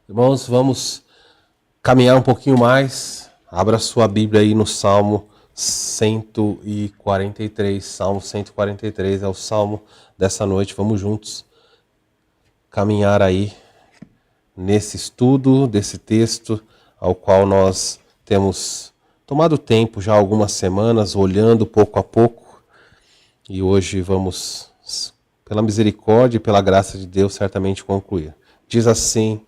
Irmãos, vamos caminhar um pouquinho mais. Abra sua Bíblia aí no Salmo 143. Salmo 143 é o salmo dessa noite. Vamos juntos caminhar aí nesse estudo desse texto, ao qual nós temos tomado tempo já algumas semanas, olhando pouco a pouco. E hoje vamos, pela misericórdia e pela graça de Deus, certamente concluir. Diz assim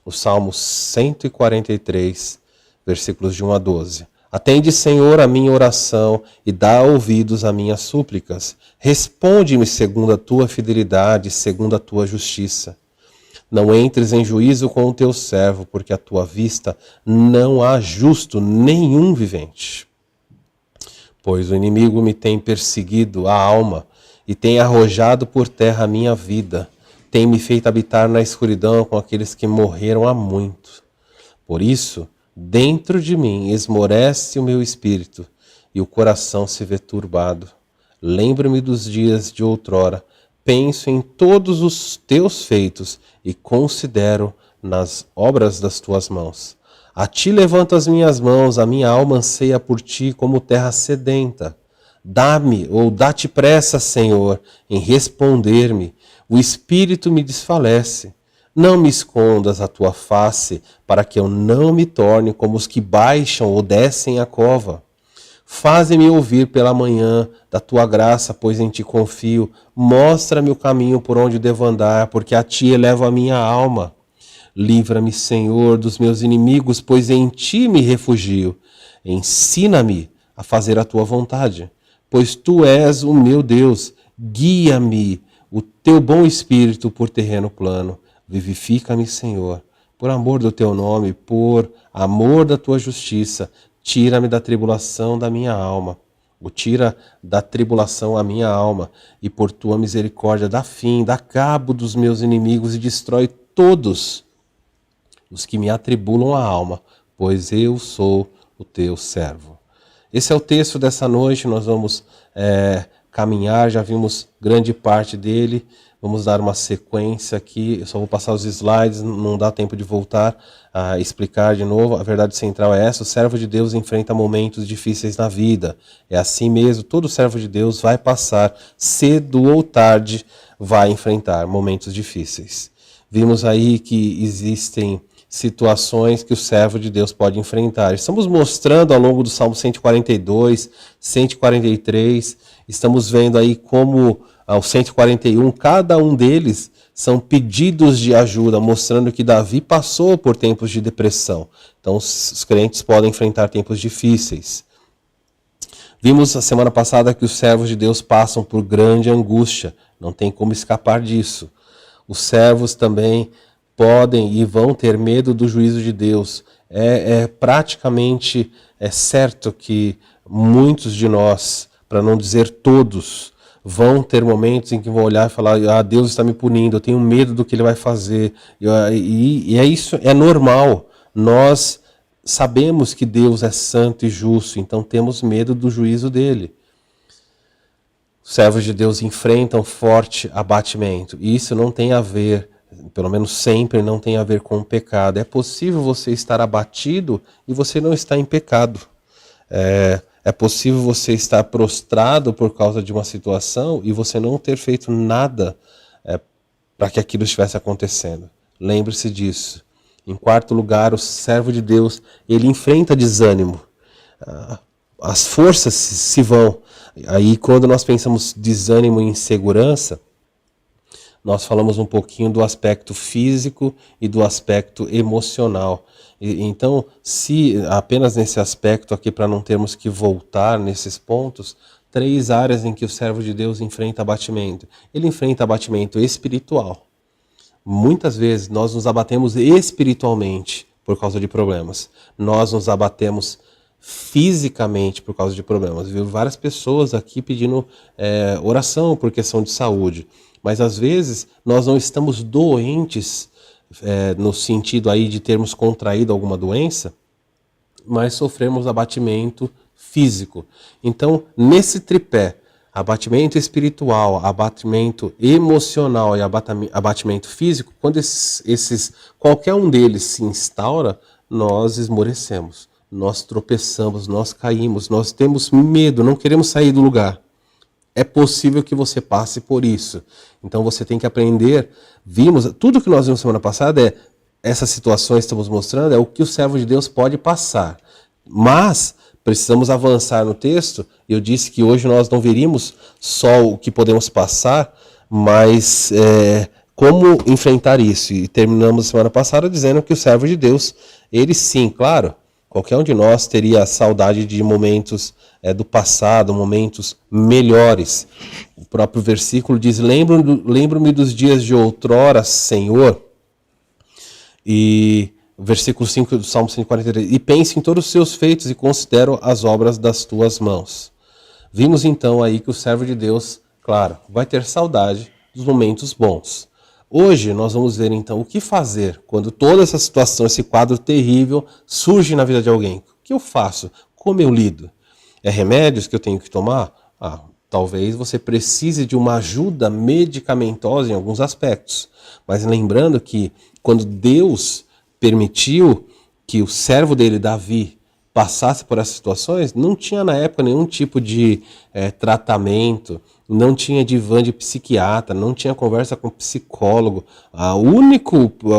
o Salmo 143, versículos de 1 a 12. Atende, Senhor, a minha oração e dá ouvidos a minhas súplicas. Responde-me segundo a tua fidelidade, segundo a tua justiça. Não entres em juízo com o teu servo, porque à tua vista não há justo nenhum vivente. Pois o inimigo me tem perseguido a alma e tem arrojado por terra a minha vida. Tem me feito habitar na escuridão com aqueles que morreram há muito. Por isso, dentro de mim esmorece o meu espírito e o coração se vê turbado. Lembro-me dos dias de outrora, penso em todos os teus feitos e considero nas obras das tuas mãos. A ti levanto as minhas mãos, a minha alma anseia por ti como terra sedenta. Dá-me, ou dá-te pressa, Senhor, em responder-me. O espírito me desfalece. Não me escondas a tua face, para que eu não me torne como os que baixam ou descem a cova. Faze-me ouvir pela manhã da tua graça, pois em ti confio. Mostra-me o caminho por onde devo andar, porque a ti elevo a minha alma. Livra-me, Senhor, dos meus inimigos, pois em ti me refugio. Ensina-me a fazer a tua vontade, pois tu és o meu Deus. Guia-me o teu bom espírito por terreno plano. Vivifica-me, Senhor, por amor do teu nome, por amor da tua justiça. Tira-me da tribulação da minha alma. Tira da tribulação a minha alma, e por tua misericórdia dá fim, dá cabo dos meus inimigos e destrói todos os que me atribulam a alma, pois eu sou o teu servo. Esse é o texto dessa noite, nós vamos caminhar, já vimos grande parte dele, vamos dar uma sequência aqui, eu só vou passar os slides, não dá tempo de voltar a explicar de novo. A verdade central é essa: o servo de Deus enfrenta momentos difíceis na vida, é assim mesmo, todo servo de Deus vai passar, cedo ou tarde, vai enfrentar momentos difíceis. Vimos aí que existem situações que o servo de Deus pode enfrentar. Estamos mostrando ao longo do Salmo 142, 143, estamos vendo aí como ao 141, cada um deles são pedidos de ajuda, mostrando que Davi passou por tempos de depressão. Então os crentes podem enfrentar tempos difíceis. Vimos a semana passada que os servos de Deus passam por grande angústia, não tem como escapar disso. Os servos também podem e vão ter medo do juízo de Deus. Praticamente certo que muitos de nós, para não dizer todos, vão ter momentos em que vão olhar e falar: Deus está me punindo, eu tenho medo do que Ele vai fazer. E é isso, é normal. Nós sabemos que Deus é santo e justo, então temos medo do juízo dele. Os servos de Deus enfrentam forte abatimento. E isso não tem a ver, pelo menos sempre, não tem a ver com o pecado. É possível você estar abatido e você não estar em pecado. É possível você estar prostrado por causa de uma situação e você não ter feito nada para que aquilo estivesse acontecendo. Lembre-se disso. Em quarto lugar, o servo de Deus, ele enfrenta desânimo. As forças se vão. Aí, quando nós pensamos desânimo e insegurança, nós falamos um pouquinho do aspecto físico e do aspecto emocional. Então, se apenas nesse aspecto aqui, para não termos que voltar nesses pontos, 3 áreas em que o servo de Deus enfrenta abatimento. Ele enfrenta abatimento espiritual. Muitas vezes nós nos abatemos espiritualmente por causa de problemas. Nós nos abatemos fisicamente por causa de problemas. Vi várias pessoas aqui pedindo oração por questão de saúde. Mas às vezes nós não estamos doentes no sentido aí de termos contraído alguma doença, mas sofremos abatimento físico. Então, nesse tripé, Abatimento espiritual, abatimento emocional e abatimento físico, quando qualquer um deles se instaura, nós esmorecemos, nós tropeçamos, nós caímos, nós temos medo, não queremos sair do lugar. É possível que você passe por isso. Então você tem que aprender. Tudo que nós vimos semana passada essas situações que estamos mostrando é o que o servo de Deus pode passar. Mas precisamos avançar no texto. Eu disse que hoje nós não veríamos só o que podemos passar, mas como enfrentar isso. E terminamos a semana passada dizendo que o servo de Deus, ele sim, claro, qualquer um de nós teria saudade de momentos do passado, momentos melhores. O próprio versículo diz: lembro-me dos dias de outrora, Senhor. E versículo 5 do Salmo 143. E pense em todos os seus feitos e considero as obras das tuas mãos. Vimos então aí que o servo de Deus, claro, vai ter saudade dos momentos bons. Hoje nós vamos ver então o que fazer quando toda essa situação, esse quadro terrível surge na vida de alguém. O que eu faço? Como eu lido? É remédios que eu tenho que tomar? Talvez você precise de uma ajuda medicamentosa em alguns aspectos. Mas lembrando que quando Deus permitiu que o servo dele, Davi, passasse por essas situações, não tinha na época nenhum tipo de tratamento, não tinha divã de psiquiatra, não tinha conversa com psicólogo. A única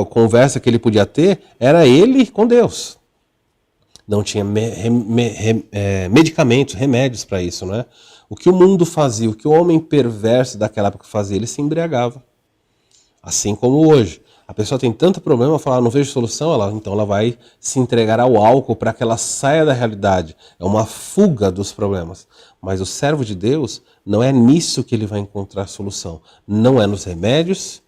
conversa que ele podia ter era ele com Deus. Não tinha medicamentos, remédios para isso, né? O que o mundo fazia, o que o homem perverso daquela época fazia, ele se embriagava. Assim como hoje. A pessoa tem tanto problema, fala, não vejo solução, então ela vai se entregar ao álcool para que ela saia da realidade. É uma fuga dos problemas. Mas o servo de Deus, não é nisso que ele vai encontrar solução. Não é nos remédios,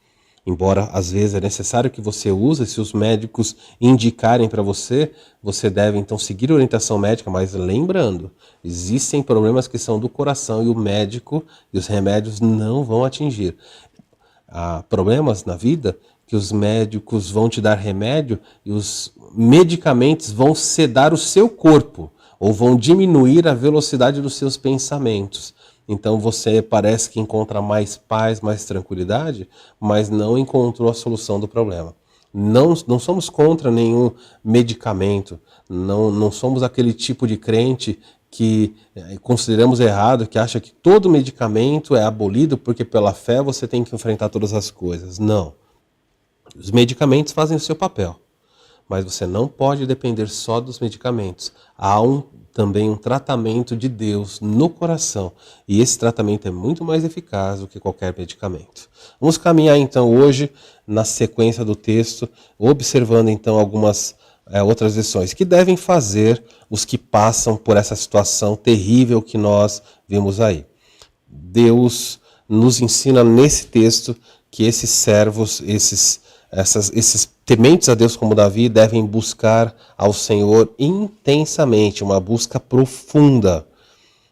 embora às vezes é necessário que você use, se os médicos indicarem para você, você deve então seguir a orientação médica, mas lembrando, existem problemas que são do coração e o médico e os remédios não vão atingir. Há problemas na vida que os médicos vão te dar remédio e os medicamentos vão sedar o seu corpo ou vão diminuir a velocidade dos seus pensamentos. Então você parece que encontra mais paz, mais tranquilidade, mas não encontrou a solução do problema. Não somos contra nenhum medicamento, não somos aquele tipo de crente que consideramos errado, que acha que todo medicamento é abolido porque pela fé você tem que enfrentar todas as coisas. Não. Os medicamentos fazem o seu papel, mas você não pode depender só dos medicamentos. Há também um tratamento de Deus no coração, e esse tratamento é muito mais eficaz do que qualquer medicamento. Vamos caminhar então hoje na sequência do texto, observando então algumas outras lições que devem fazer os que passam por essa situação terrível que nós vimos aí. Deus nos ensina nesse texto que esses servos, esses tementes a Deus como Davi devem buscar ao Senhor intensamente, uma busca profunda.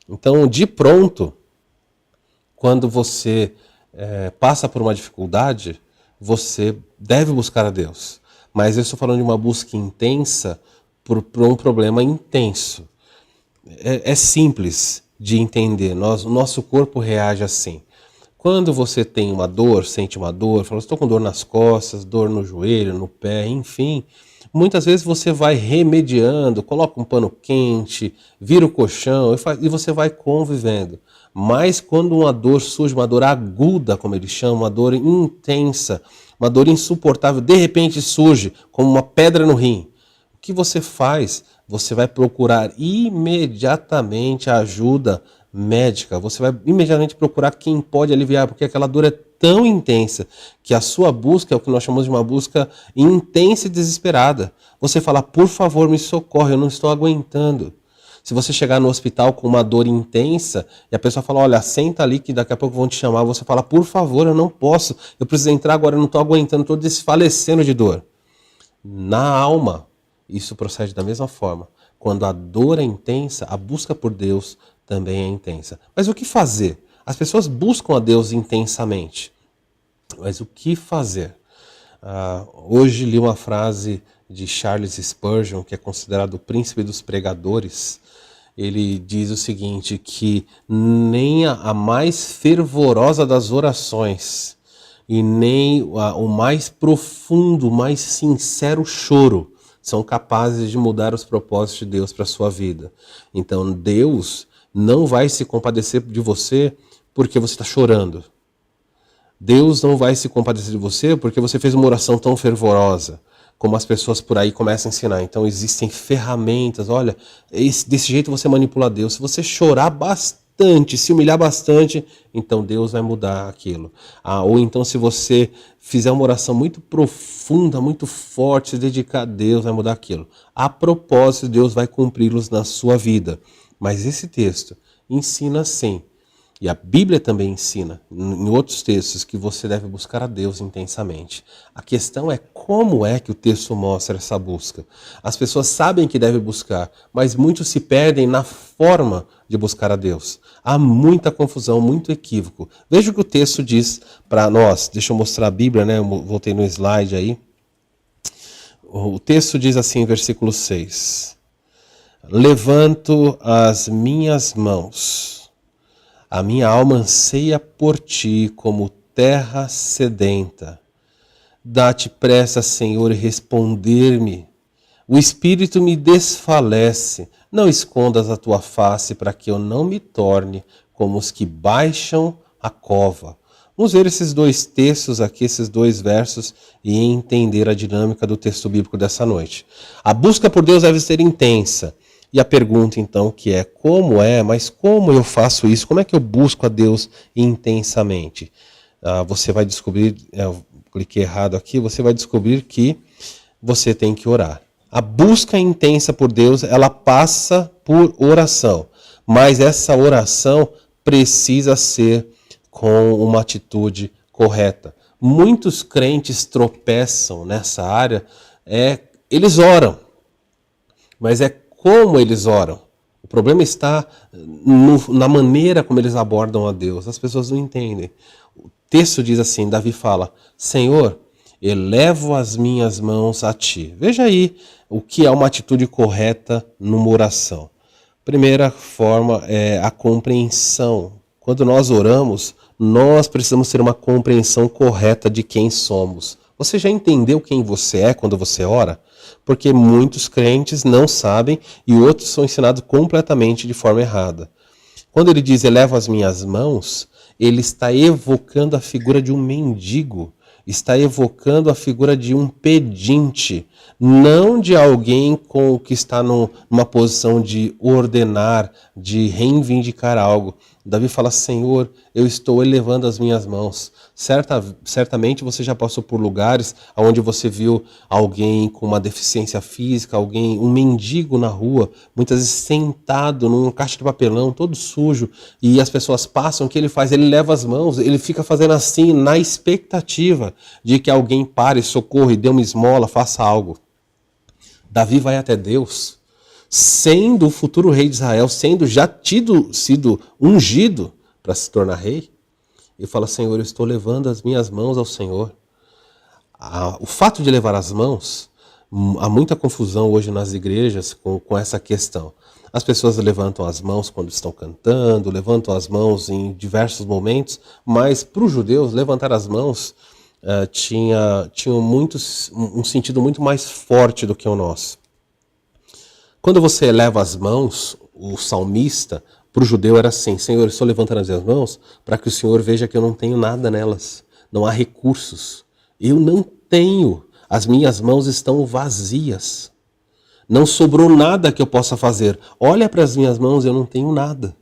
Então, de pronto, quando você passa por uma dificuldade, você deve buscar a Deus. Mas eu estou falando de uma busca intensa por um problema intenso. É simples de entender, o nosso corpo reage assim. Quando você tem uma dor, sente uma dor, fala, estou com dor nas costas, dor no joelho, no pé, enfim, muitas vezes você vai remediando, coloca um pano quente, vira o colchão e você vai convivendo. Mas quando uma dor surge, uma dor aguda, como eles chamam, uma dor intensa, uma dor insuportável, de repente surge como uma pedra no rim, o que você faz? Você vai procurar imediatamente a ajuda médica, você vai imediatamente procurar quem pode aliviar, porque aquela dor é tão intensa que a sua busca é o que nós chamamos de uma busca intensa e desesperada. Você fala, por favor, me socorre, eu não estou aguentando. Se você chegar no hospital com uma dor intensa e a pessoa fala, olha, senta ali que daqui a pouco vão te chamar, você fala, por favor, eu não posso, eu preciso entrar agora, eu não estou aguentando, estou desfalecendo de dor. Na alma, isso procede da mesma forma. Quando a dor é intensa, a busca por Deus também é intensa. Mas o que fazer? As pessoas buscam a Deus intensamente. Mas o que fazer? Hoje li uma frase de Charles Spurgeon, que é considerado o príncipe dos pregadores, ele diz o seguinte, que nem a mais fervorosa das orações e nem o mais profundo, mais sincero choro são capazes de mudar os propósitos de Deus para a sua vida. Então Deus não vai se compadecer de você porque você está chorando. Deus não vai se compadecer de você porque você fez uma oração tão fervorosa, como as pessoas por aí começam a ensinar. Então existem ferramentas, olha, desse jeito você manipula Deus. Se você chorar bastante, se humilhar bastante, então Deus vai mudar aquilo. Ou então se você fizer uma oração muito profunda, muito forte, se dedicar a Deus, vai mudar aquilo. A propósito, Deus vai cumpri-los na sua vida. Mas esse texto ensina sim, e a Bíblia também ensina, em outros textos, que você deve buscar a Deus intensamente. A questão é como é que o texto mostra essa busca. As pessoas sabem que devem buscar, mas muitos se perdem na forma de buscar a Deus. Há muita confusão, muito equívoco. Veja o que o texto diz para nós. Deixa eu mostrar a Bíblia, né? Eu voltei no slide aí. O texto diz assim, versículo 6. Levanto as minhas mãos. A minha alma anseia por ti como terra sedenta. Dá-te pressa, Senhor, e responder-me. O espírito me desfalece. Não escondas a tua face para que eu não me torne como os que baixam a cova. Vamos ver esses dois textos aqui, esses dois versos, e entender a dinâmica do texto bíblico dessa noite. A busca por Deus deve ser intensa. E a pergunta então que é, mas como eu faço isso? Como é que eu busco a Deus intensamente? Você vai descobrir, eu cliquei errado aqui, você vai descobrir que você tem que orar. A busca intensa por Deus, ela passa por oração. Mas essa oração precisa ser com uma atitude correta. Muitos crentes tropeçam nessa área, eles oram, mas como eles oram. O problema está na maneira como eles abordam a Deus. As pessoas não entendem. O texto diz assim, Davi fala, Senhor, elevo as minhas mãos a ti. Veja aí o que é uma atitude correta numa oração. Primeira forma é a compreensão. Quando nós oramos, nós precisamos ter uma compreensão correta de quem somos. Você já entendeu quem você é quando você ora? Porque muitos crentes não sabem e outros são ensinados completamente de forma errada. Quando ele diz, elevo as minhas mãos, ele está evocando a figura de um mendigo, está evocando a figura de um pedinte, não de alguém que está numa posição de ordenar, de reivindicar algo. Davi fala, Senhor, eu estou elevando as minhas mãos. Certamente você já passou por lugares onde você viu alguém com uma deficiência física, um mendigo na rua, muitas vezes sentado numa caixa de papelão, todo sujo, e as pessoas passam, o que ele faz? Ele leva as mãos, ele fica fazendo assim, na expectativa de que alguém pare, socorra e dê uma esmola, faça algo. Davi vai até Deus, sendo o futuro rei de Israel, sendo já sido ungido para se tornar rei, e fala, Senhor, eu estou levando as minhas mãos ao Senhor. O fato de levar as mãos, há muita confusão hoje nas igrejas com essa questão. As pessoas levantam as mãos quando estão cantando, levantam as mãos em diversos momentos, mas para os judeus, levantar as mãos tinha um sentido muito mais forte do que o nosso. Quando você eleva as mãos, o salmista, para o judeu era assim, Senhor, eu estou levantando as minhas mãos para que o Senhor veja que eu não tenho nada nelas, não há recursos. Eu não tenho, as minhas mãos estão vazias. Não sobrou nada que eu possa fazer. Olha para as minhas mãos, eu não tenho nada.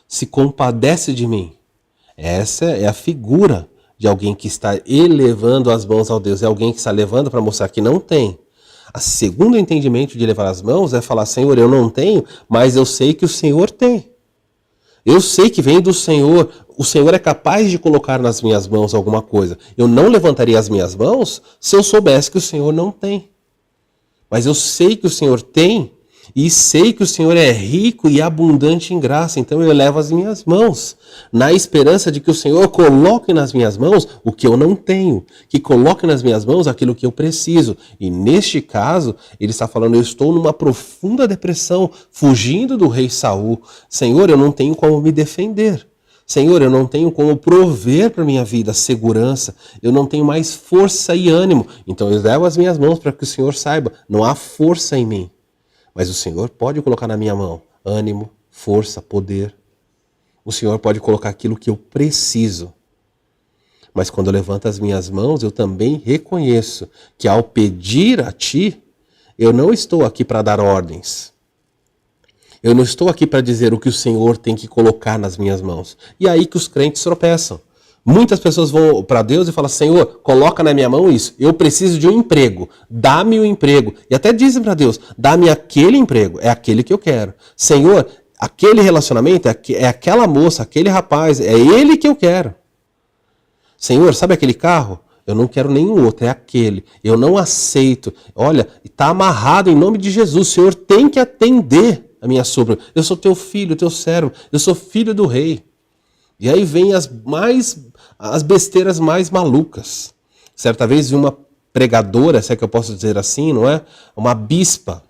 Se compadece de mim. Essa é a figura de alguém que está elevando as mãos ao Deus. É alguém que está levando para mostrar que não tem. O segundo entendimento de levar as mãos é falar, Senhor, eu não tenho, mas eu sei que o Senhor tem. Eu sei que vem do Senhor. O Senhor é capaz de colocar nas minhas mãos alguma coisa. Eu não levantaria as minhas mãos se eu soubesse que o Senhor não tem. Mas eu sei que o Senhor tem, E sei que o Senhor é rico e abundante em graça, então eu elevo as minhas mãos, na esperança de que o Senhor coloque nas minhas mãos o que eu não tenho, que coloque nas minhas mãos aquilo que eu preciso. E neste caso, ele está falando, eu estou numa profunda depressão, fugindo do rei Saul. Senhor, eu não tenho como me defender. Senhor, eu não tenho como prover para minha vida segurança, eu não tenho mais força e ânimo. Então eu levo as minhas mãos para que o Senhor saiba, não há força em mim. Mas o Senhor pode colocar na minha mão ânimo, força, poder. O Senhor pode colocar aquilo que eu preciso. Mas quando eu levanto as minhas mãos, eu também reconheço que ao pedir a Ti, eu não estou aqui para dar ordens. Eu não estou aqui para dizer o que o Senhor tem que colocar nas minhas mãos. E é aí que os crentes tropeçam. Muitas pessoas vão para Deus e falam, Senhor, coloca na minha mão isso. Eu preciso de um emprego. Dá-me o emprego. E até dizem para Deus, dá-me aquele emprego. É aquele que eu quero. Senhor, aquele relacionamento, é aquela moça, aquele rapaz, é ele que eu quero. Senhor, sabe aquele carro? Eu não quero nenhum outro, é aquele. Eu não aceito. Olha, está amarrado em nome de Jesus. O Senhor tem que atender a minha súplica. Eu sou teu filho, teu servo. Eu sou filho do rei. E aí vem as besteiras mais malucas. Certa vez vi uma pregadora, se é que eu posso dizer assim, não é? Uma bispa,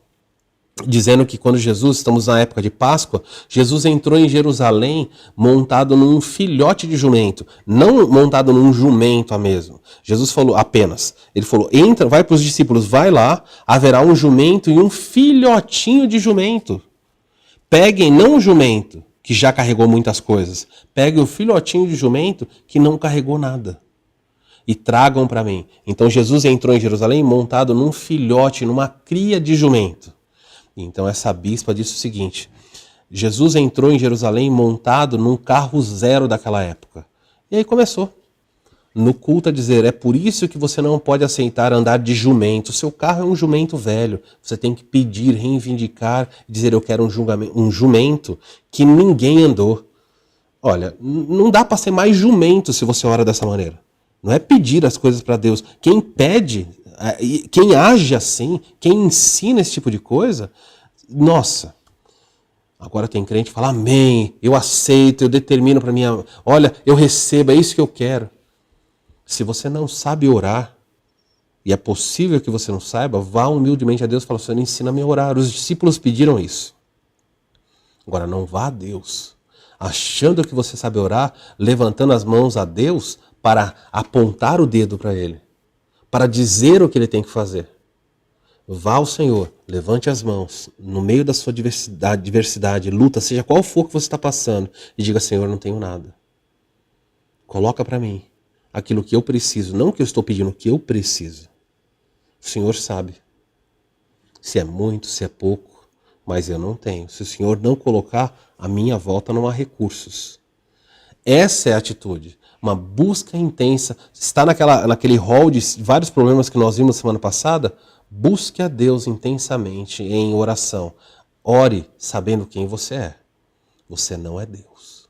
dizendo que quando Jesus, estamos na época de Páscoa, Jesus entrou em Jerusalém montado num filhote de jumento, não montado num jumento mesmo. Jesus falou apenas, ele falou, entra, vai para os discípulos, vai lá, haverá um jumento e um filhotinho de jumento. Peguem não o jumento, que já carregou muitas coisas, peguem o filhotinho de jumento que não carregou nada. E tragam para mim. Então Jesus entrou em Jerusalém montado num filhote, numa cria de jumento. Então essa bispa disse o seguinte, Jesus entrou em Jerusalém montado num carro zero daquela época. E aí começou no culto a dizer, é por isso que você não pode aceitar andar de jumento. O seu carro é um jumento velho. Você tem que pedir, reivindicar, dizer eu quero um jumento que ninguém andou. Olha, não dá para ser mais jumento se você ora dessa maneira. Não é pedir as coisas para Deus. Quem pede, quem age assim, quem ensina esse tipo de coisa, nossa. Agora tem crente que fala, amém, eu aceito, eu determino para minha... Olha, eu recebo, é isso que eu quero. Se você não sabe orar, e é possível que você não saiba, vá humildemente a Deus e fala, Senhor, ensina-me a orar. Os discípulos pediram isso. Agora não vá a Deus, achando que você sabe orar, levantando as mãos a Deus para apontar o dedo para Ele, para dizer o que Ele tem que fazer. Vá ao Senhor, levante as mãos, no meio da sua diversidade, luta, seja qual for que você está passando, e diga, Senhor, não tenho nada. Coloca para mim aquilo que eu preciso, não que eu estou pedindo, o que eu preciso. O Senhor sabe se é muito, se é pouco, mas eu não tenho. Se o Senhor não colocar, a minha volta não há recursos. Essa é a atitude, uma busca intensa. Está naquele rol de vários problemas que nós vimos semana passada, busque a Deus intensamente em oração. Ore sabendo quem você é. Você não é Deus.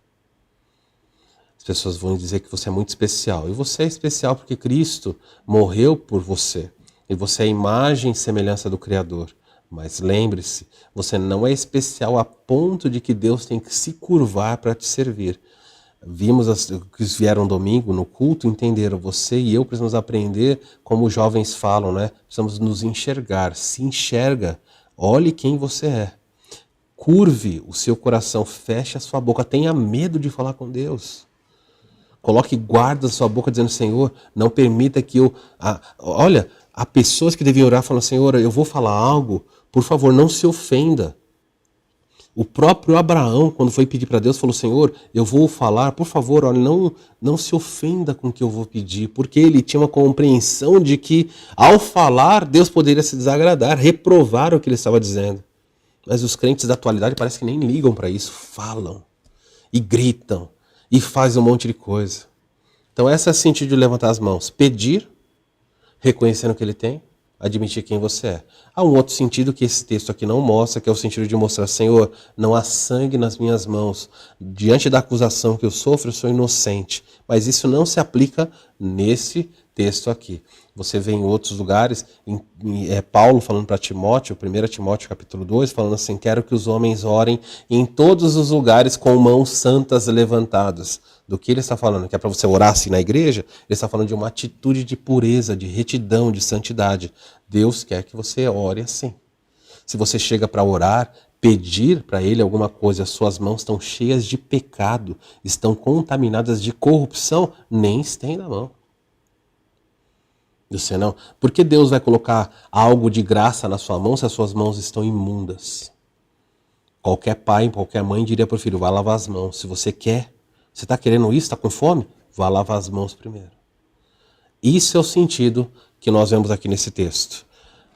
As pessoas vão dizer que você é muito especial. E você é especial porque Cristo morreu por você. E você é a imagem e semelhança do Criador. Mas lembre-se, você não é especial a ponto de que Deus tem que se curvar para te servir. Vimos os que vieram domingo no culto, entenderam. Você e eu precisamos aprender, como os jovens falam, né? Precisamos nos enxergar. Se enxerga, olhe quem você é. Curve o seu coração, feche a sua boca. Tenha medo de falar com Deus. Coloque guarda na sua boca dizendo, Senhor, não permita que eu... Olha, há pessoas que devem orar falando, Senhor, eu vou falar algo, por favor, não se ofenda. O próprio Abraão, quando foi pedir para Deus, falou, Senhor, eu vou falar, por favor, olha, não se ofenda com o que eu vou pedir, porque ele tinha uma compreensão de que, ao falar, Deus poderia se desagradar, reprovar o que ele estava dizendo. Mas os crentes da atualidade parece que nem ligam para isso, falam e gritam. E faz um monte de coisa. Então esse é o sentido de levantar as mãos. Pedir, reconhecendo o que ele tem, admitir quem você é. Há um outro sentido que esse texto aqui não mostra, que é o sentido de mostrar, Senhor, não há sangue nas minhas mãos. Diante da acusação que eu sofro, eu sou inocente. Mas isso não se aplica nesse texto aqui. Você vê em outros lugares, Paulo falando para Timóteo, 1 Timóteo capítulo 2, falando assim, quero que os homens orem em todos os lugares com mãos santas levantadas. Do que ele está falando? Que é para você orar assim na igreja? Ele está falando de uma atitude de pureza, de retidão, de santidade. Deus quer que você ore assim. Se você chega para orar, pedir para ele alguma coisa, as suas mãos estão cheias de pecado, estão contaminadas de corrupção, nem estenda a mão. Você não. Por que Deus vai colocar algo de graça na sua mão se as suas mãos estão imundas? Qualquer pai, qualquer mãe diria para o filho, vá lavar as mãos. Se você quer, você está querendo isso, está com fome? Vá lavar as mãos primeiro. Isso é o sentido que nós vemos aqui nesse texto.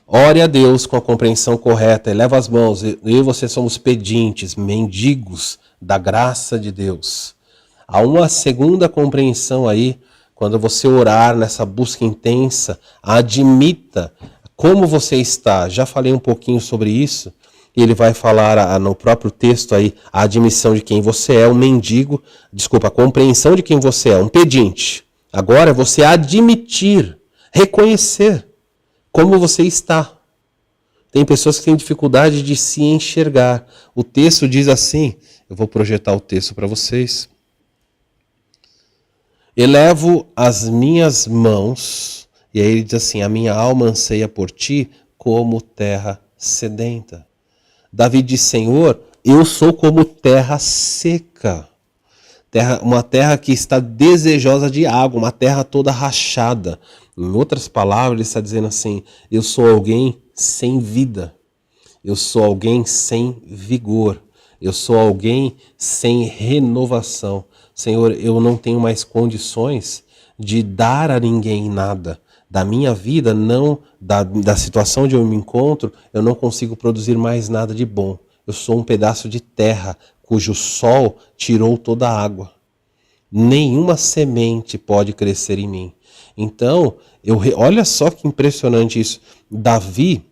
Ore a Deus com a compreensão correta, eleva as mãos. Eu e você somos pedintes, mendigos da graça de Deus. Há uma segunda compreensão aí, quando você orar nessa busca intensa, admita como você está. Já falei um pouquinho sobre isso. Ele vai falar no próprio texto aí a admissão de quem você é, um mendigo. Desculpa, a compreensão de quem você é, um pedinte. Agora é você admitir, reconhecer como você está. Tem pessoas que têm dificuldade de se enxergar. O texto diz assim, eu vou projetar o texto para vocês. Elevo as minhas mãos, e aí ele diz assim, a minha alma anseia por ti como terra sedenta. Davi diz, Senhor, eu sou como terra seca. Uma terra que está desejosa de água, uma terra toda rachada. Em outras palavras, ele está dizendo assim, eu sou alguém sem vida. Eu sou alguém sem vigor. Eu sou alguém sem renovação. Senhor, eu não tenho mais condições de dar a ninguém nada. Da minha vida, não da situação onde eu me encontro, eu não consigo produzir mais nada de bom. Eu sou um pedaço de terra cujo sol tirou toda a água. Nenhuma semente pode crescer em mim. Então, olha só que impressionante isso. Davi,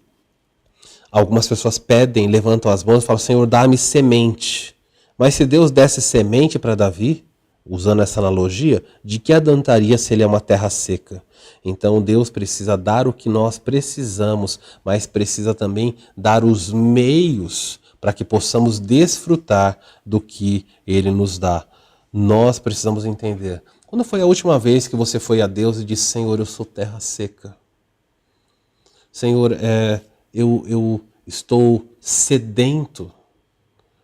algumas pessoas pedem, levantam as mãos e falam, Senhor, dá-me semente. Mas se Deus desse semente para Davi, usando essa analogia, de que adiantaria se ele é uma terra seca? Então Deus precisa dar o que nós precisamos, mas precisa também dar os meios para que possamos desfrutar do que Ele nos dá. Nós precisamos entender. Quando foi a última vez que você foi a Deus e disse, Senhor, eu sou terra seca? Senhor, eu estou sedento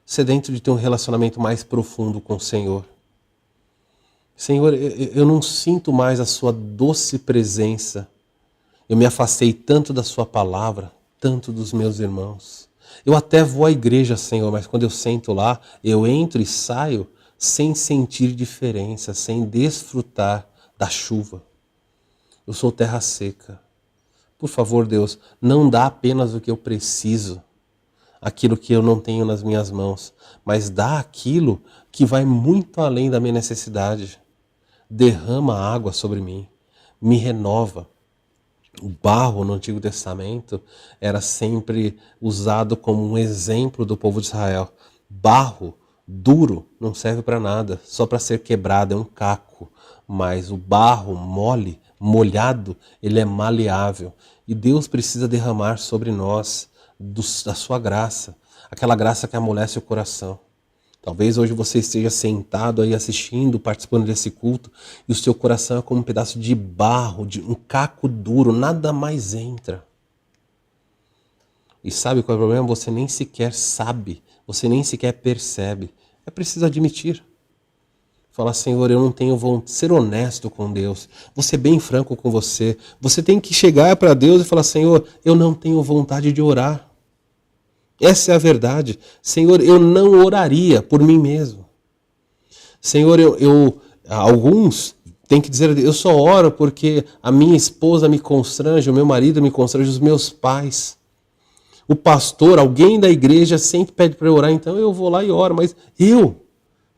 de ter um relacionamento mais profundo com o Senhor. Senhor, eu não sinto mais a sua doce presença. Eu me afastei tanto da sua palavra, tanto dos meus irmãos. Eu até vou à igreja, Senhor, mas quando eu sento lá, eu entro e saio sem sentir diferença, sem desfrutar da chuva. Eu sou terra seca. Por favor, Deus, não dá apenas o que eu preciso, aquilo que eu não tenho nas minhas mãos, mas dá aquilo que vai muito além da minha necessidade. Derrama água sobre mim, me renova. O barro no Antigo Testamento era sempre usado como um exemplo do povo de Israel. Barro duro não serve para nada, só para ser quebrado, é um caco. Mas o barro mole, molhado, ele é maleável. E Deus precisa derramar sobre nós da sua graça, aquela graça que amolece o coração. Talvez hoje você esteja sentado aí assistindo, participando desse culto, e o seu coração é como um pedaço de barro, de um caco duro, nada mais entra. E sabe qual é o problema? Você nem sequer sabe, você nem sequer percebe. É preciso admitir. Falar, Senhor, eu não tenho vontade, ser honesto com Deus, vou ser bem franco com você. Você tem que chegar para Deus e falar, Senhor, eu não tenho vontade de orar. Essa é a verdade. Senhor, eu não oraria por mim mesmo. Senhor, alguns têm que dizer, eu só oro porque a minha esposa me constrange, o meu marido me constrange, os meus pais. O pastor, alguém da igreja sempre pede para eu orar, então eu vou lá e oro, mas eu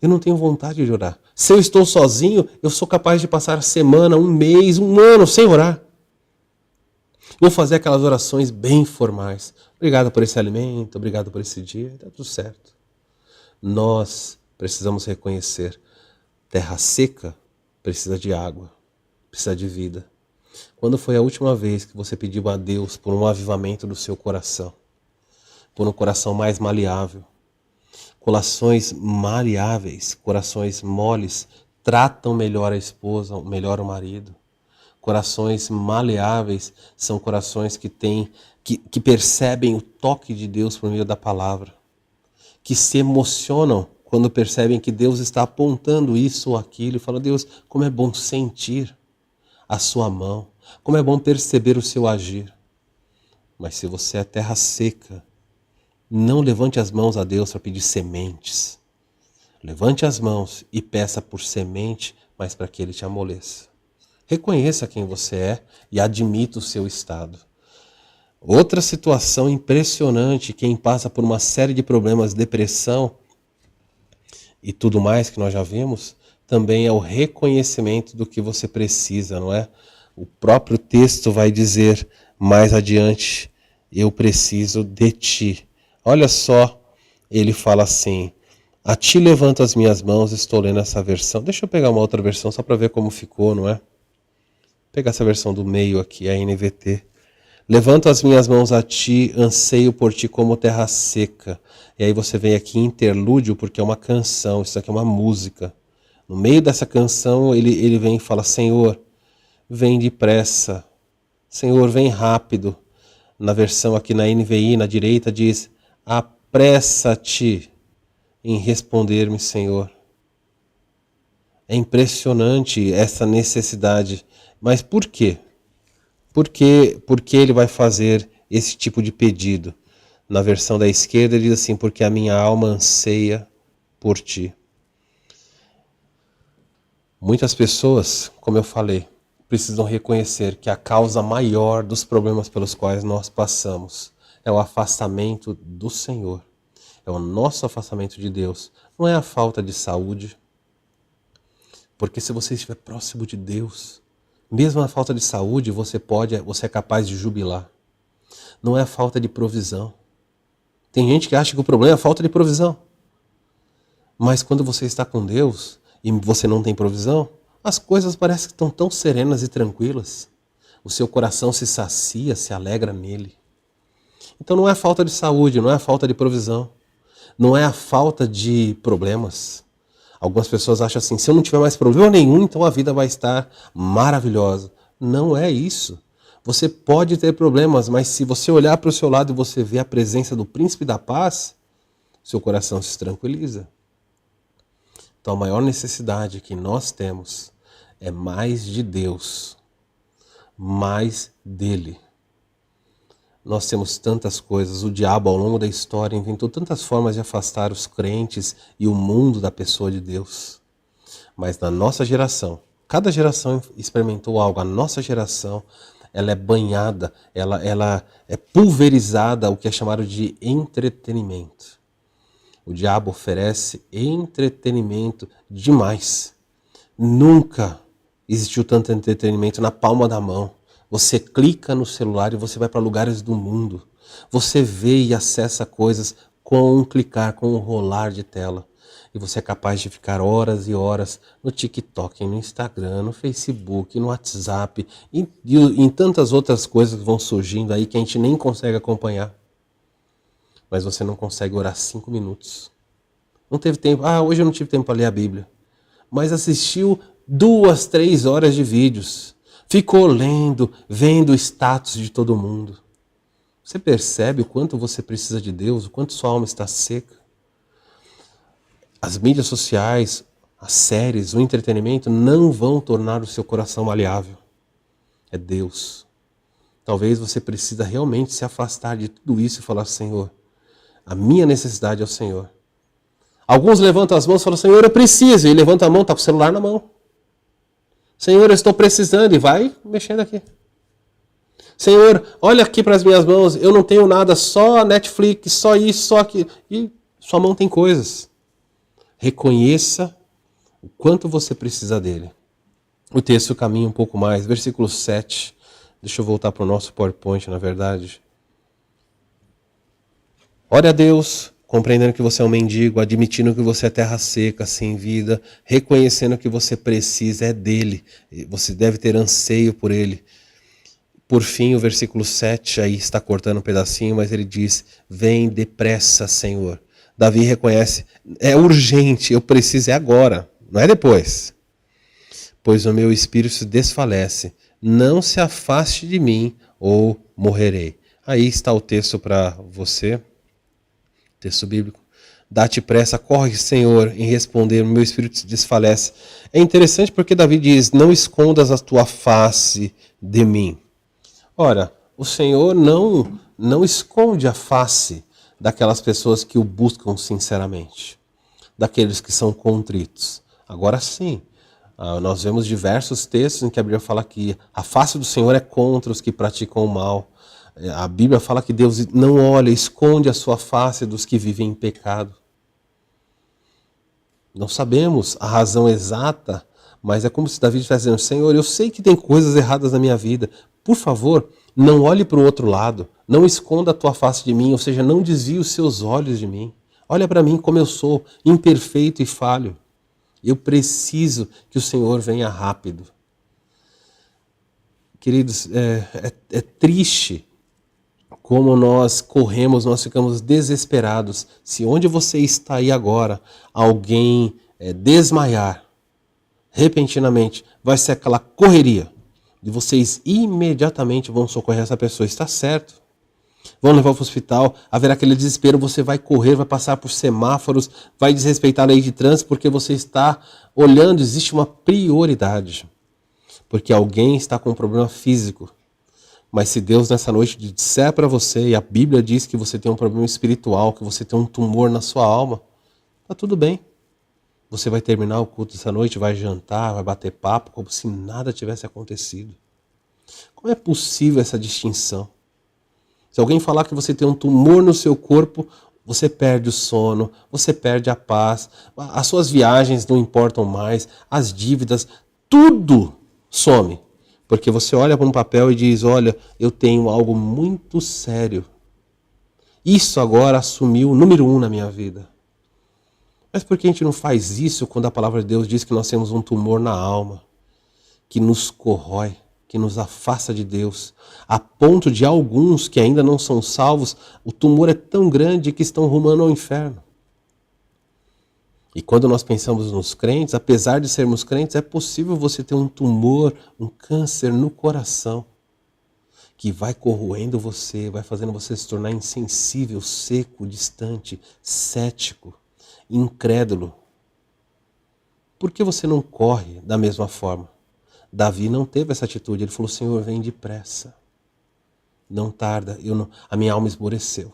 não tenho vontade de orar. Se eu estou sozinho, eu sou capaz de passar a semana, um mês, um ano sem orar. Vou fazer aquelas orações bem formais. Obrigado por esse alimento, obrigado por esse dia, está tudo certo. Nós precisamos reconhecer, terra seca precisa de água, precisa de vida. Quando foi a última vez que você pediu a Deus por um avivamento do seu coração? Por um coração mais maleável? Corações maleáveis, corações moles, tratam melhor a esposa, melhor o marido. Corações maleáveis são corações que percebem o toque de Deus por meio da palavra, que se emocionam quando percebem que Deus está apontando isso ou aquilo e falam: Deus, como é bom sentir a sua mão, como é bom perceber o seu agir. Mas se você é terra seca, não levante as mãos a Deus para pedir sementes. Levante as mãos e peça por semente, mas para que Ele te amoleça. Reconheça quem você é e admita o seu estado. Outra situação impressionante, quem passa por uma série de problemas, depressão e tudo mais que nós já vimos, também é o reconhecimento do que você precisa, não é? O próprio texto vai dizer mais adiante: eu preciso de ti. Olha só, ele fala assim: a ti levanto as minhas mãos. Estou lendo essa versão. Deixa eu pegar uma outra versão só para ver como ficou, não é? Pegar essa versão do meio aqui, a NVT. Levanto as minhas mãos a ti, anseio por ti como terra seca. E aí você vem aqui interlúdio, porque é uma canção, isso aqui é uma música. No meio dessa canção ele vem e fala: Senhor, vem depressa. Senhor, vem rápido. Na versão aqui na NVI, na direita, diz: apressa-te em responder-me, Senhor. É impressionante essa necessidade. Mas por quê? Por que ele vai fazer esse tipo de pedido? Na versão da esquerda ele diz assim: porque a minha alma anseia por ti. Muitas pessoas, como eu falei, precisam reconhecer que a causa maior dos problemas pelos quais nós passamos é o afastamento do Senhor. É o nosso afastamento de Deus. Não é a falta de saúde. Porque se você estiver próximo de Deus, mesmo na falta de saúde, você é capaz de jubilar. Não é a falta de provisão. Tem gente que acha que o problema é a falta de provisão. Mas quando você está com Deus e você não tem provisão, as coisas parecem que estão tão serenas e tranquilas. O seu coração se sacia, se alegra nele. Então não é a falta de saúde, não é a falta de provisão. Não é a falta de problemas. Algumas pessoas acham assim: se eu não tiver mais problema nenhum, então a vida vai estar maravilhosa. Não é isso. Você pode ter problemas, mas se você olhar para o seu lado e você ver a presença do Príncipe da Paz, seu coração se tranquiliza. Então a maior necessidade que nós temos é mais de Deus, mais dele. Nós temos tantas coisas, o diabo ao longo da história inventou tantas formas de afastar os crentes e o mundo da pessoa de Deus. Mas na nossa geração, cada geração experimentou algo, a nossa geração, ela é banhada, ela é pulverizada, o que é chamado de entretenimento. O diabo oferece entretenimento demais. Nunca existiu tanto entretenimento na palma da mão. Você clica no celular e você vai para lugares do mundo. Você vê e acessa coisas com um clicar, com um rolar de tela. E você é capaz de ficar horas e horas no TikTok, no Instagram, no Facebook, no WhatsApp e em tantas outras coisas que vão surgindo aí que a gente nem consegue acompanhar. Mas você não consegue orar 5 minutos. Não teve tempo. Hoje eu não tive tempo para ler a Bíblia. Mas assistiu 2, 3 horas de vídeos. Ficou lendo, vendo o status de todo mundo. Você percebe o quanto você precisa de Deus, o quanto sua alma está seca? As mídias sociais, as séries, o entretenimento não vão tornar o seu coração maleável. É Deus. Talvez você precisa realmente se afastar de tudo isso e falar: Senhor, a minha necessidade é o Senhor. Alguns levantam as mãos e falam: Senhor, eu preciso. E levanta a mão, está com o celular na mão. Senhor, eu estou precisando. E vai mexendo aqui. Senhor, olha aqui para as minhas mãos. Eu não tenho nada, só Netflix, só isso, só aquilo. E sua mão tem coisas. Reconheça o quanto você precisa dele. O texto caminha um pouco mais. Versículo 7. Deixa eu voltar para o nosso PowerPoint, na verdade. Ore a Deus, compreendendo que você é um mendigo, admitindo que você é terra seca, sem vida, reconhecendo que você precisa é dele. Você deve ter anseio por ele. por fim, o versículo 7 aí está cortando um pedacinho, mas ele diz: vem depressa, Senhor. Davi reconhece, é urgente, eu preciso, é agora, não é depois. Pois o meu espírito se desfalece, não se afaste de mim ou morrerei. Aí está o texto para você, texto bíblico. Dá-te pressa, corre, Senhor, em responder, o meu espírito se desfalece. É interessante porque Davi diz: não escondas a tua face de mim. Ora, o Senhor não esconde a face daquelas pessoas que o buscam sinceramente, daqueles que são contritos. Agora sim, nós vemos diversos textos em que a Bíblia fala que a face do Senhor é contra os que praticam o mal. A Bíblia fala que Deus não olha, esconde a sua face dos que vivem em pecado. Não sabemos a razão exata, mas é como se Davi estivesse dizendo: Senhor, eu sei que tem coisas erradas na minha vida. Por favor, não olhe para o outro lado. Não esconda a tua face de mim, ou seja, não desvie os seus olhos de mim. Olha para mim como eu sou, imperfeito e falho. Eu preciso que o Senhor venha rápido. Queridos, é triste como nós corremos, nós ficamos desesperados. Se onde você está aí agora, alguém desmaiar repentinamente, vai ser aquela correria. E vocês imediatamente vão socorrer essa pessoa. Está certo. Vão levar para o hospital, haverá aquele desespero, você vai correr, vai passar por semáforos, vai desrespeitar a lei de trânsito, porque você está olhando, existe uma prioridade. Porque alguém está com um problema físico. Mas se Deus nessa noite disser para você, e a Bíblia diz que você tem um problema espiritual, que você tem um tumor na sua alma, está tudo bem. Você vai terminar o culto essa noite, vai jantar, vai bater papo, como se nada tivesse acontecido. Como é possível essa distinção? Se alguém falar que você tem um tumor no seu corpo, você perde o sono, você perde a paz, as suas viagens não importam mais, as dívidas, tudo some. Porque você olha para um papel e diz: olha, eu tenho algo muito sério. Isso agora assumiu o número 1 na minha vida. Mas por que a gente não faz isso quando a palavra de Deus diz que nós temos um tumor na alma, que nos corrói, que nos afasta de Deus, a ponto de alguns que ainda não são salvos, o tumor é tão grande que estão rumando ao inferno. E quando nós pensamos nos crentes, apesar de sermos crentes, é possível você ter um tumor, um câncer no coração, que vai corroendo você, vai fazendo você se tornar insensível, seco, distante, cético, incrédulo. Por que você não corre da mesma forma? Davi não teve essa atitude, ele falou: Senhor, vem depressa, não tarda, a minha alma esmoreceu,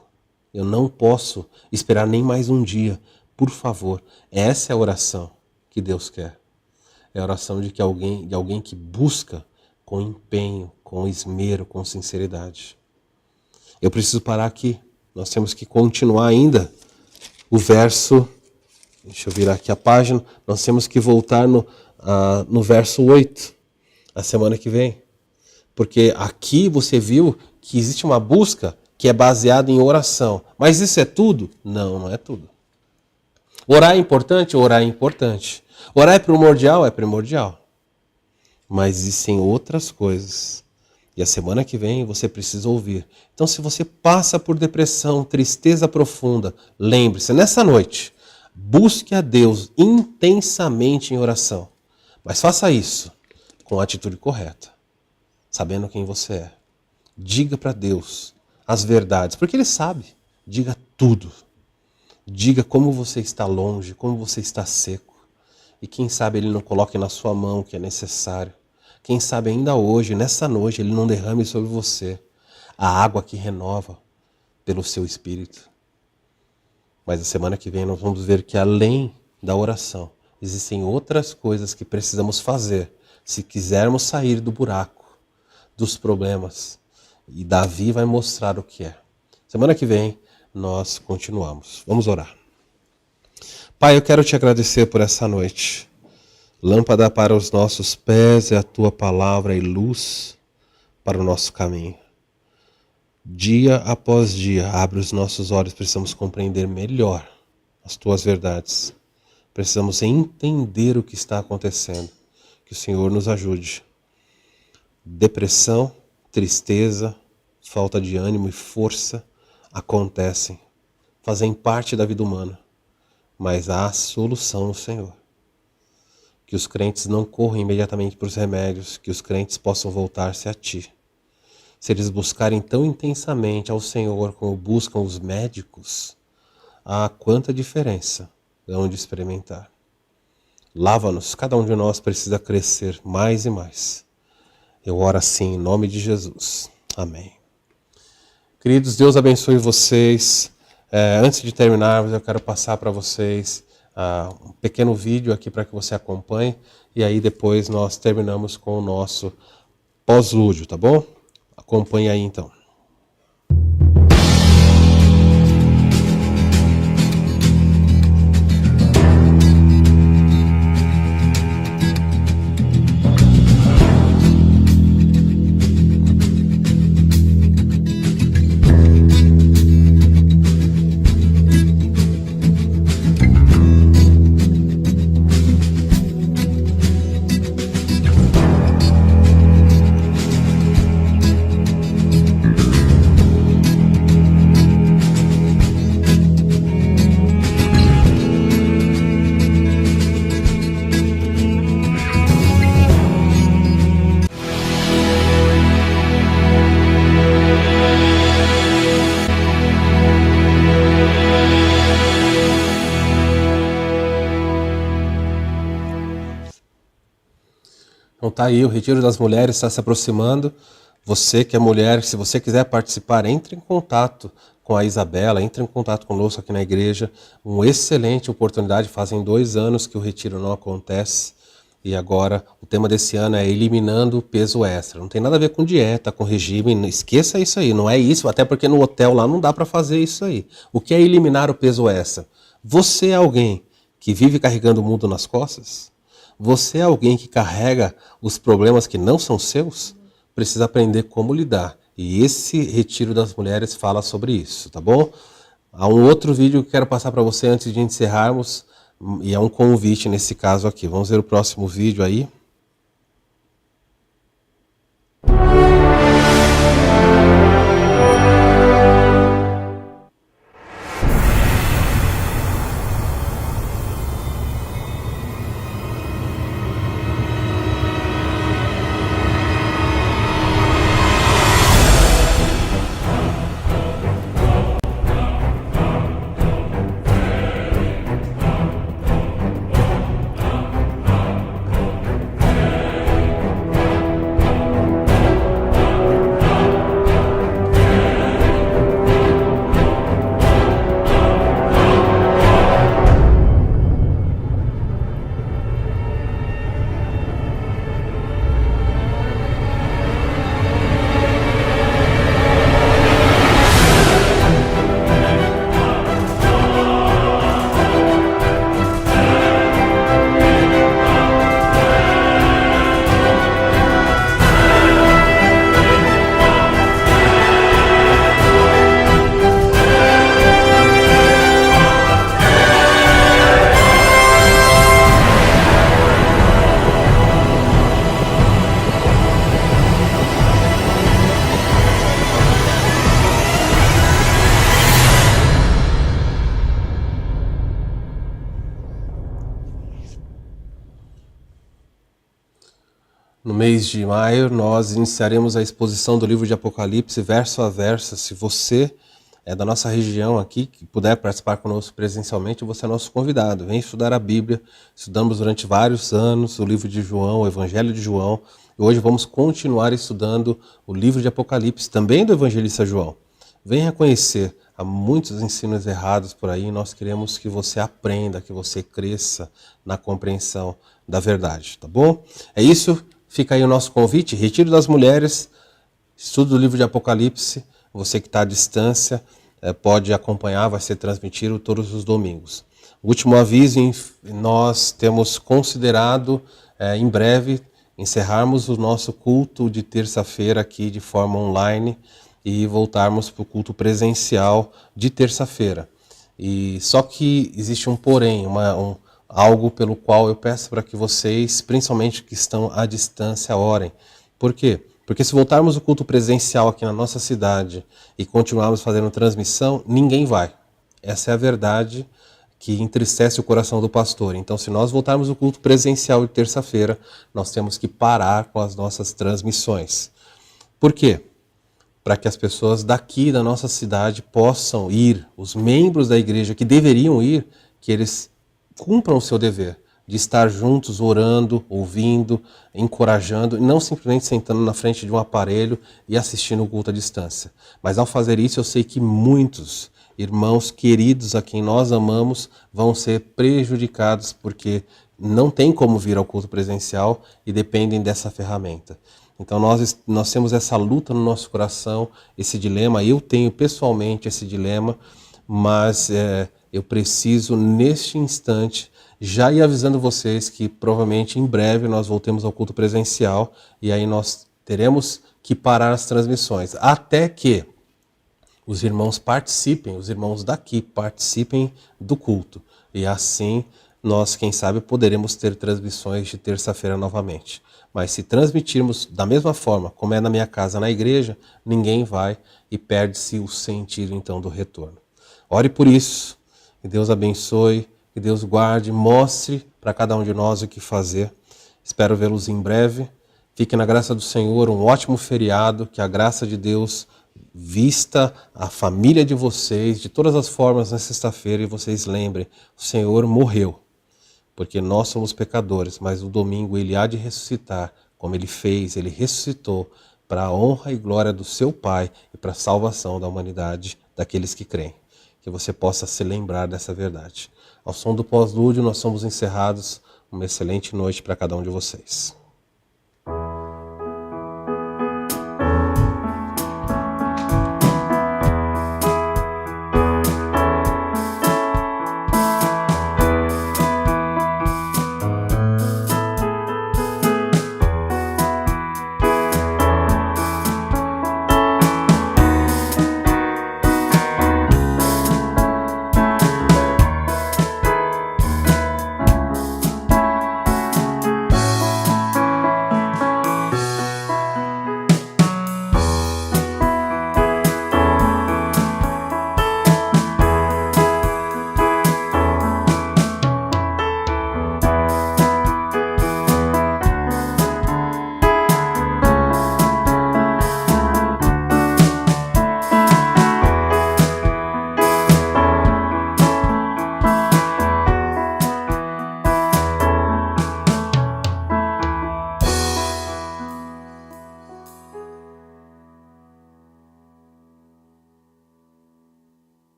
eu não posso esperar nem mais um dia, por favor. Essa é a oração que Deus quer, é a oração de alguém que busca com empenho, com esmero, com sinceridade. Eu preciso parar aqui, nós temos que continuar ainda o verso. Deixa eu virar aqui a página. Nós temos que voltar no verso 8, a semana que vem. Porque aqui você viu que existe uma busca que é baseada em oração. Mas isso é tudo? Não, não é tudo. Orar é importante? Orar é importante. Orar é primordial? É primordial. Mas existem outras coisas. E a semana que vem você precisa ouvir. Então, se você passa por depressão, tristeza profunda, lembre-se, nessa noite, busque a Deus intensamente em oração. Mas faça isso com a atitude correta, sabendo quem você é. Diga para Deus as verdades, porque Ele sabe. Diga tudo. Diga como você está longe, como você está seco. E quem sabe Ele não coloque na sua mão o que é necessário. Quem sabe ainda hoje, nessa noite, Ele não derrame sobre você a água que renova pelo seu espírito. Mas a semana que vem nós vamos ver que além da oração, existem outras coisas que precisamos fazer se quisermos sair do buraco, dos problemas. E Davi vai mostrar o que é. Semana que vem nós continuamos. Vamos orar. Pai, eu quero te agradecer por essa noite. Lâmpada para os nossos pés é a tua palavra e luz para o nosso caminho. Dia após dia, abre os nossos olhos, precisamos compreender melhor as tuas verdades. Precisamos entender o que está acontecendo. Que o Senhor nos ajude. Depressão, tristeza, falta de ânimo e força acontecem, fazem parte da vida humana, mas há solução no Senhor. Que os crentes não corram imediatamente para os remédios, que os crentes possam voltar-se a Ti. Se eles buscarem tão intensamente ao Senhor como buscam os médicos, quanta diferença hão de experimentar. Lava-nos, cada um de nós precisa crescer mais e mais. Eu oro assim em nome de Jesus. Amém. Queridos, Deus abençoe vocês. Antes de terminarmos, eu quero passar para vocês um pequeno vídeo aqui para que você acompanhe. E aí depois nós terminamos com o nosso pós-lúdio, tá bom? Acompanhe aí então. Então tá aí, o Retiro das Mulheres está se aproximando. Você que é mulher, se você quiser participar, entre em contato com a Isabela, entre em contato conosco aqui na igreja. Uma excelente oportunidade, fazem 2 anos que o retiro não acontece. E agora o tema desse ano é eliminando o peso extra. Não tem nada a ver com dieta, com regime, esqueça isso aí, não é isso, até porque no hotel lá não dá para fazer isso aí. O que é eliminar o peso extra? Você é alguém que vive carregando o mundo nas costas? Você é alguém que carrega os problemas que não são seus? Precisa aprender como lidar. E esse Retiro das Mulheres fala sobre isso, tá bom? Há um outro vídeo que eu quero passar para você antes de encerrarmos, e é um convite nesse caso aqui. Vamos ver o próximo vídeo aí. No mês de maio, nós iniciaremos a exposição do livro de Apocalipse, verso a verso. Se você é da nossa região aqui, que puder participar conosco presencialmente, você é nosso convidado. Vem estudar a Bíblia. Estudamos durante vários anos o livro de João, o Evangelho de João. E hoje vamos continuar estudando o livro de Apocalipse, também do evangelista João. Venha conhecer. Há muitos ensinos errados por aí. Nós queremos que você aprenda, que você cresça na compreensão da verdade, tá bom? É isso. Fica aí o nosso convite, Retiro das Mulheres, estudo do livro de Apocalipse. Você que está à distância pode acompanhar, vai ser transmitido todos os domingos. O último aviso, nós temos considerado em breve encerrarmos o nosso culto de terça-feira aqui de forma online e voltarmos para o culto presencial de terça-feira. E só que existe um porém, algo pelo qual eu peço para que vocês, principalmente que estão à distância, orem. Por quê? Porque se voltarmos o culto presencial aqui na nossa cidade e continuarmos fazendo transmissão, ninguém vai. Essa é a verdade que entristece o coração do pastor. Então, se nós voltarmos o culto presencial de terça-feira, nós temos que parar com as nossas transmissões. Por quê? Para que as pessoas daqui da nossa cidade possam ir, os membros da igreja que deveriam ir, que eles cumpram o seu dever de estar juntos, orando, ouvindo, encorajando, e não simplesmente sentando na frente de um aparelho e assistindo o culto à distância. Mas ao fazer isso, eu sei que muitos irmãos queridos a quem nós amamos vão ser prejudicados porque não tem como vir ao culto presencial e dependem dessa ferramenta. Então nós temos essa luta no nosso coração, esse dilema. Eu tenho pessoalmente esse dilema, mas eu preciso neste instante já ir avisando vocês que provavelmente em breve nós voltemos ao culto presencial e aí nós teremos que parar as transmissões, até que os irmãos participem, os irmãos daqui participem do culto. E assim nós, quem sabe, poderemos ter transmissões de terça-feira novamente. Mas se transmitirmos da mesma forma, como é na minha casa, na igreja, ninguém vai e perde-se o sentido então do retorno. Ore por isso, que Deus abençoe, que Deus guarde, mostre para cada um de nós o que fazer. Espero vê-los em breve. Fique na graça do Senhor, um ótimo feriado, que a graça de Deus vista a família de vocês de todas as formas na sexta-feira e vocês lembrem, o Senhor morreu, porque nós somos pecadores, mas no domingo Ele há de ressuscitar, como Ele fez, Ele ressuscitou para a honra e glória do seu Pai e para a salvação da humanidade, daqueles que creem. Que você possa se lembrar dessa verdade. Ao som do pós-lúdio, nós somos encerrados. Uma excelente noite para cada um de vocês.